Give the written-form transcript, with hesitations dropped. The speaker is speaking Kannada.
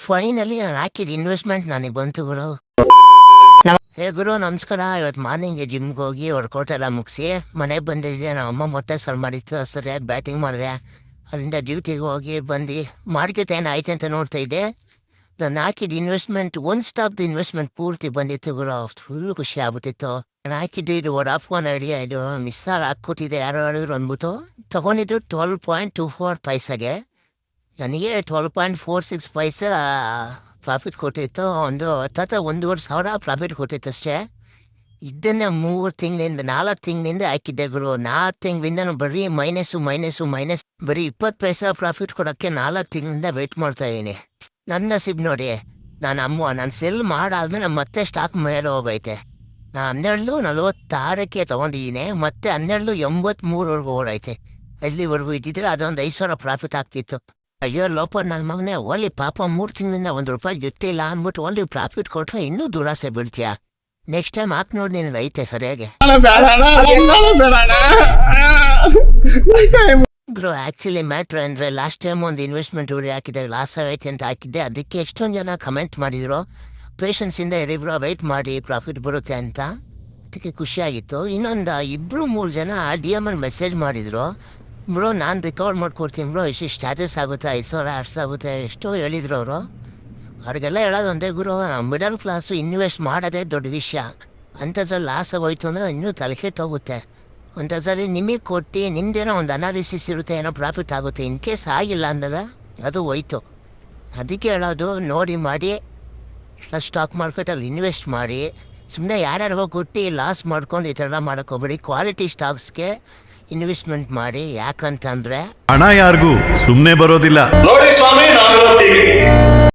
ಫೈನಲಿ ನಾನು ಹಾಕಿದ ಇನ್ವೆಸ್ಟ್ಮೆಂಟ್ ನನಗೆ ಬಂತು ಗುರು. ಹೇ ಗುರು ನಮಸ್ಕಾರ. ಇವತ್ತು ಮಾರ್ನಿಂಗ್ ಜಿಮ್ಗೆ ಹೋಗಿ ವರ್ಕೌಟ್ ಎಲ್ಲ ಮುಗಿಸಿ ಮನೆಗೆ ಬಂದಿದ್ದೆ. ನಮ್ಮ ಅಮ್ಮ ಮತ್ತೆ ಸರ್ ಮಾಡಿತ್ತು, ಸರಿಯಾಗಿ ಬ್ಯಾಟಿಂಗ್ ಮಾಡಿದೆ. ಅಲ್ಲಿಂದ ಡ್ಯೂಟಿಗೆ ಹೋಗಿ ಬಂದು ಮಾರ್ಕೆಟ್ ಏನು ಆಯ್ತು ಅಂತ ನೋಡ್ತಾ ಇದ್ದೆ. ನಾನು ಹಾಕಿದ ಇನ್ವೆಸ್ಟ್ಮೆಂಟ್ ಒನ್ ಸ್ಟಾಪ್ದು ಇನ್ವೆಸ್ಟ್ಮೆಂಟ್ ಪೂರ್ತಿ ಬಂದಿತ್ತು ಗುರು. ಫುಲ್ ಖುಷಿ ಆಗ್ಬಿಟ್ಟಿತ್ತು. ನಾನು ಹಾಕಿದ್ದು ಇದು ವೋಡಾಫೋನ್ ಐಡಿಯಾ, ಇದು ಮಿಸ್ಸಾಗಿ ಹಾಕ್ಕೊಟ್ಟಿದ್ದೆ ಯಾರೋ ಹೇಳಿದ್ರು ಅಂದ್ಬಿಟ್ಟು ತೊಗೊಂಡಿದ್ದು 12.24 ಪೈಸೆಗೆ. ನನಗೆ 12.46 ಪೈಸೆ ಪ್ರಾಫಿಟ್ ಕೊಟ್ಟಿತ್ತು. ಒಂದು 1,500 ಪ್ರಾಫಿಟ್ ಕೊಟ್ಟಿತ್ತು ಅಷ್ಟೇ. ಇದನ್ನೇ 3 ತಿಂಗಳಿಂದ 4 ತಿಂಗಳಿಂದ ಹಾಕಿದ್ದೆ ಗುರು. 4 ತಿಂಗಳಿಂದ ಬರೀ ಮೈನಸ್. ಬರೀ 20 ಪೈಸೆ ಪ್ರಾಫಿಟ್ ಕೊಡೋಕ್ಕೆ 4 ತಿಂಗಳಿಂದ ವೆಯ್ಟ್ ಮಾಡ್ತಾ ಇದ್ದೀನಿ. ನನ್ನ ನಸೀಬ್ ನೋಡಿ, ನಾನು ಸೆಲ್ ಮಾಡಾದ್ಮೇಲೆ ಮತ್ತೆ ಸ್ಟಾಕ್ ಮೇಲೆ ಹೋಗೈತೆ. ನಾನು 12.46ಕ್ಕೆ ತೊಗೊಂಡಿದ್ದೀನಿ, ಮತ್ತೆ 12.83ವರೆಗೂ ಓಡೈತೆ. ಎಲ್ಲಿವರೆಗೂ ಇದ್ದಿದ್ರೆ ಅದೊಂದು 5,000 ಪ್ರಾಫಿಟ್ ಆಗ್ತಿತ್ತು. ಅಯ್ಯೋ ಲೋಪ ನನ್ನ ಮಗನೇ, ಒಲ್ಲಿ ಪಾಪ 3 ತಿಂಗಳಿಂದ ₹1 ಜೊತೆಯಿಲ್ಲ ಅಂದ್ಬಿಟ್ಟು ಒಲ್ಲಿ ಪ್ರಾಫಿಟ್ ಕೊಟ್ಟರೆ ಇನ್ನೂ ದುರಾಸೆ ಬೀಳ್ತೀಯಾ. ನೆಕ್ಸ್ಟ್ ಟೈಮ್ ಹಾಕಿ ನೋಡಿ, ನಿನಗೆ ಐತೆ ಸರಿಯಾಗಿ ಬ್ರೋ. ಆ್ಯಕ್ಚುಲಿ ಮ್ಯಾಟ್ರ್ ಅಂದರೆ ಲಾಸ್ಟ್ ಟೈಮ್ ಒಂದು ಇನ್ವೆಸ್ಟ್ಮೆಂಟ್ ಹಾಕಿದ್ದೆ, ಲಾಸ್ ಆಗೈತೆ ಅಂತ ಹಾಕಿದ್ದೆ. ಅದಕ್ಕೆ ಎಷ್ಟೊಂದು ಜನ ಕಮೆಂಟ್ ಮಾಡಿದರು, ಪೇಷನ್ಸಿಂದ ಇರಿಬ್ರು ವೆಯ್ಟ್ ಮಾಡಿ ಪ್ರಾಫಿಟ್ ಬರುತ್ತೆ ಅಂತ. ಅದಕ್ಕೆ ಖುಷಿಯಾಗಿತ್ತು. ಇನ್ನೊಂದು 2-3 ಜನ DM ಮೆಸೇಜ್ ಮಾಡಿದರು, ಬ್ರೋ ನಾನು ರಿಕವರ್ ಮಾಡ್ಕೊಡ್ತೀನಿ ಬ್ರೋ, ಇಷ್ಟು ಚಾರ್ಜಸ್ ಆಗುತ್ತೆ, 5,000 ಅಷ್ಟು ಆಗುತ್ತೆ, ಎಷ್ಟೋ ಹೇಳಿದ್ರು ಅವರು. ಅವ್ರಿಗೆಲ್ಲ ಹೇಳೋದು ಒಂದೇ ಗುರು, ಮಿಡಲ್ ಕ್ಲಾಸು ಇನ್ವೆಸ್ಟ್ ಮಾಡೋದೇ ದೊಡ್ಡ ವಿಷಯ. ಅಂಥದ್ರಲ್ಲಿ ಲಾಸ್ ಆಗೋಯ್ತು ಅಂದರೆ ಇನ್ನೂ ತಲೆಕೆಟ್ಟೋಗುತ್ತೆ. ಒಂಥರದಲ್ಲಿ ನಿಮಗೆ ಕೊಟ್ಟು ನಿಮ್ಮದೇನೋ ಒಂದು ಅನಾಲಿಸಿಸ್ ಇರುತ್ತೆ, ಏನೋ ಪ್ರಾಫಿಟ್ ಆಗುತ್ತೆ. ಇನ್ ಕೇಸ್ ಆಗಿಲ್ಲ ಅಂದಾಗ ಅದು ಹೋಯ್ತು. ಅದಕ್ಕೆ ಹೇಳೋದು, ನೋಡಿ ಮಾಡಿ ಸ್ಟಾಕ್ ಮಾರ್ಕೆಟಲ್ಲಿ ಇನ್ವೆಸ್ಟ್ ಮಾಡಿ. ಸುಮ್ಮನೆ ಯಾರ್ಯಾರಿಗೋ ಕೊಟ್ಟು ಲಾಸ್ ಮಾಡ್ಕೊಂಡು ಈ ಥರ ಮಾಡೋಕ್ಕೋಗ್ಬೇಡಿ. ಕ್ವಾಲಿಟಿ ಸ್ಟಾಕ್ಸ್ಗೆ ಇನ್ವೆಸ್ಟ್ಮೆಂಟ್ ಮಾಡಿ. ಯಾಕಂತಂದರೆ ಹಣ ಯಾರಿಗೂ ಸುಮ್ಮನೆ ಬರೋದಿಲ್ಲ. ನೋಡಿ ಸ್ವಾಮಿ, ನಾನು